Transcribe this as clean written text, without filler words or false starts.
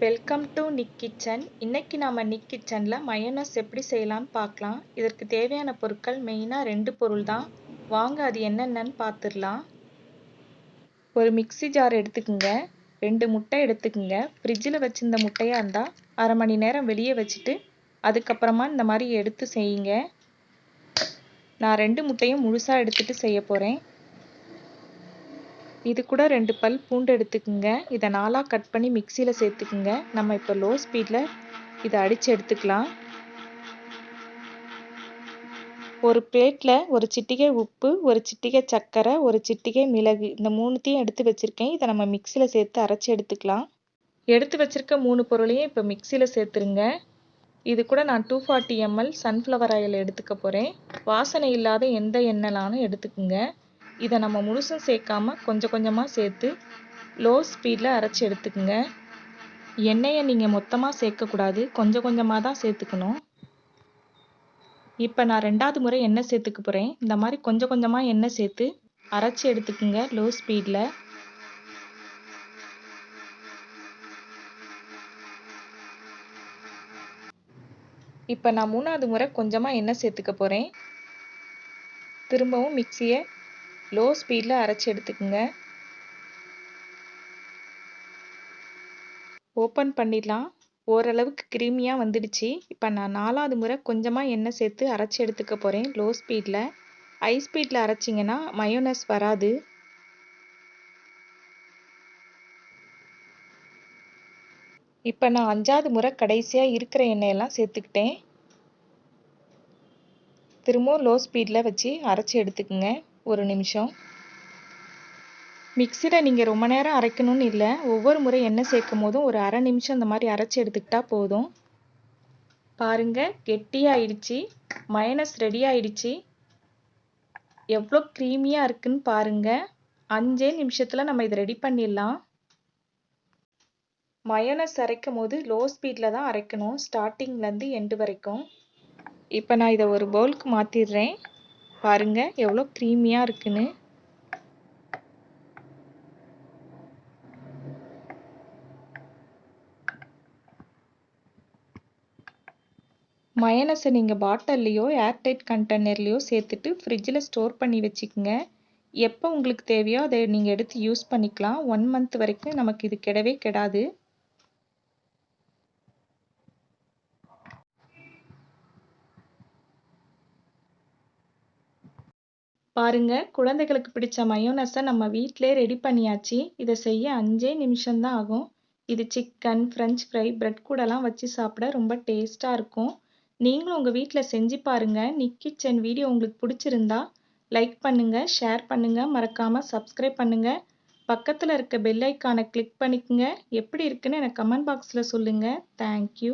Welcome to Nick kitchen. இன்னைக்கு நாம நிக் கிச்சன்ல மயோனஸ் எப்படி செய்யலாம்னு பார்க்கலாம். இதற்கு தேவையான பொருட்கள் மெயினா 2 பொருள் தான். வாங்க அது என்னென்னன்னு பார்த்துடலாம். ஒரு மிக்ஸி ஜார் எடுத்துக்கோங்க. 2 முட்டை எடுத்துக்கோங்க. ஃப்ரிட்ஜில் வச்சிருந்த முட்டையாக இருந்தால் அரை மணி நேரம் வெளியே வச்சுட்டு அதுக்கப்புறமா இந்த மாதிரி எடுத்து செய்யுங்க. நான் 2 முட்டையும் முழுசாக எடுத்துட்டு செய்ய போகிறேன். இது கூட 2 பல் பூண்டு எடுத்துக்குங்க. இதை 4ஆக கட் பண்ணி மிக்சியில் சேர்த்துக்குங்க. நம்ம இப்போ லோ ஸ்பீடில் இதை அடித்து எடுத்துக்கலாம். ஒரு பிளேட்டில் ஒரு சிட்டிகை உப்பு, ஒரு சிட்டிகை சர்க்கரை, ஒரு சிட்டிகை மிளகு, இந்த 3த்தையும் எடுத்து வச்சுருக்கேன். இதை நம்ம மிக்சியில் சேர்த்து அரைச்சி எடுத்துக்கலாம். எடுத்து வச்சுருக்க 3 பொருளையும் இப்போ மிக்சியில் சேர்த்துருங்க. இது கூட நான் 240 ml சன்ஃப்ளவர் ஆயில் எடுத்துக்க போகிறேன். வாசனை இல்லாத எந்த எண்ணெய்னாலும் எடுத்துக்குங்க. இதை நம்ம முழுசும் சேர்க்காம கொஞ்சம் கொஞ்சமாக சேர்த்து லோ ஸ்பீடில் அரைச்சி எடுத்துக்குங்க. எண்ணெயை நீங்கள் மொத்தமாக சேர்க்கக்கூடாது, கொஞ்சம் கொஞ்சமாக தான் சேர்த்துக்கணும். இப்போ நான் 2வது முறை எண்ணெய் சேர்த்துக்க போகிறேன். இந்த மாதிரி கொஞ்சம் கொஞ்சமாக எண்ணெய் சேர்த்து அரைச்சி எடுத்துக்குங்க லோ ஸ்பீடில். இப்போ நான் 3வது முறை கொஞ்சமாக எண்ணெய் சேர்த்துக்க போகிறேன். திரும்பவும் மிக்சியை லோ ஸ்பீடில் அரைச்சி எடுத்துக்குங்க. ஓப்பன் பண்ணிடலாம். ஓரளவுக்கு க்ரீமியாக வந்துடுச்சு. இப்போ நான் 4வது முறை கொஞ்சமாக எண்ணெய் சேர்த்து அரைச்சி எடுத்துக்க போகிறேன் லோ ஸ்பீடில். ஹை ஸ்பீடில் அரைச்சிங்கன்னா மயோனஸ் வராது. இப்போ நான் 5வது முறை கடைசியாக இருக்கிற எண்ணெயெல்லாம் சேர்த்துக்கிட்டேன். திரும்பவும் லோ ஸ்பீடில் வச்சு அரைச்சி எடுத்துக்குங்க 1 நிமிஷம். மிக்சியில் நீங்கள் ரொம்ப நேரம் அரைக்கணும்னு இல்லை, ஒவ்வொரு முறை எண்ணெய் சேர்க்கும் போதும் ஒரு அரை நிமிஷம் இந்த மாதிரி அரைச்சி எடுத்துக்கிட்டா போதும். பாருங்கள், கெட்டியாயிடுச்சு. மயோனஸ் ரெடி ஆயிடுச்சு. எவ்வளோ க்ரீமியாக இருக்குன்னு பாருங்கள். 5 நிமிஷத்தில் நம்ம இதை ரெடி பண்ணிடலாம். மயோனஸ் அரைக்கும் போது லோ ஸ்பீடில் தான் அரைக்கணும், ஸ்டார்டிங்லேருந்து எண்டு வரைக்கும். இப்போ நான் இதை ஒரு பவுலுக்கு மாற்றிடுறேன். பாருங்கள் எவ்வளோ க்ரீமியாக இருக்குன்னு. மயோனஸை நீங்கள் பாட்டில்லையோ ஏர்டைட் கண்டெய்னர்லையோ சேர்த்துட்டு ஃப்ரிட்ஜில் ஸ்டோர் பண்ணி வச்சுக்கோங்க. எப்போ உங்களுக்கு தேவையோ அதை நீங்கள் எடுத்து யூஸ் பண்ணிக்கலாம். 1 மந்த் வரைக்கும் நமக்கு இது கெடவே கெடாது. பாருங்க, குழந்தைகளுக்கு பிடிச்ச மயோனஸை நம்ம வீட்டிலே ரெடி பண்ணியாச்சு. இதை செய்ய 5 நிமிஷம்தான் ஆகும். இது சிக்கன், ஃப்ரெஞ்ச் ஃப்ரை, பிரெட் கூடலாம் வச்சு சாப்பிட ரொம்ப டேஸ்ட்டாக இருக்கும். நீங்களும் உங்கள் வீட்டில் செஞ்சு பாருங்கள். நிக் கிச்சன் வீடியோ உங்களுக்கு பிடிச்சிருந்தா லைக் பண்ணுங்கள், ஷேர் பண்ணுங்கள், மறக்காமல் சப்ஸ்கிரைப் பண்ணுங்கள். பக்கத்தில் இருக்க பெல் ஐக்கானை கிளிக் பண்ணிக்கோங்க. எப்படி இருக்குன்னு எனக்கு கமெண்ட் பாக்ஸில் சொல்லுங்கள். தேங்க்யூ.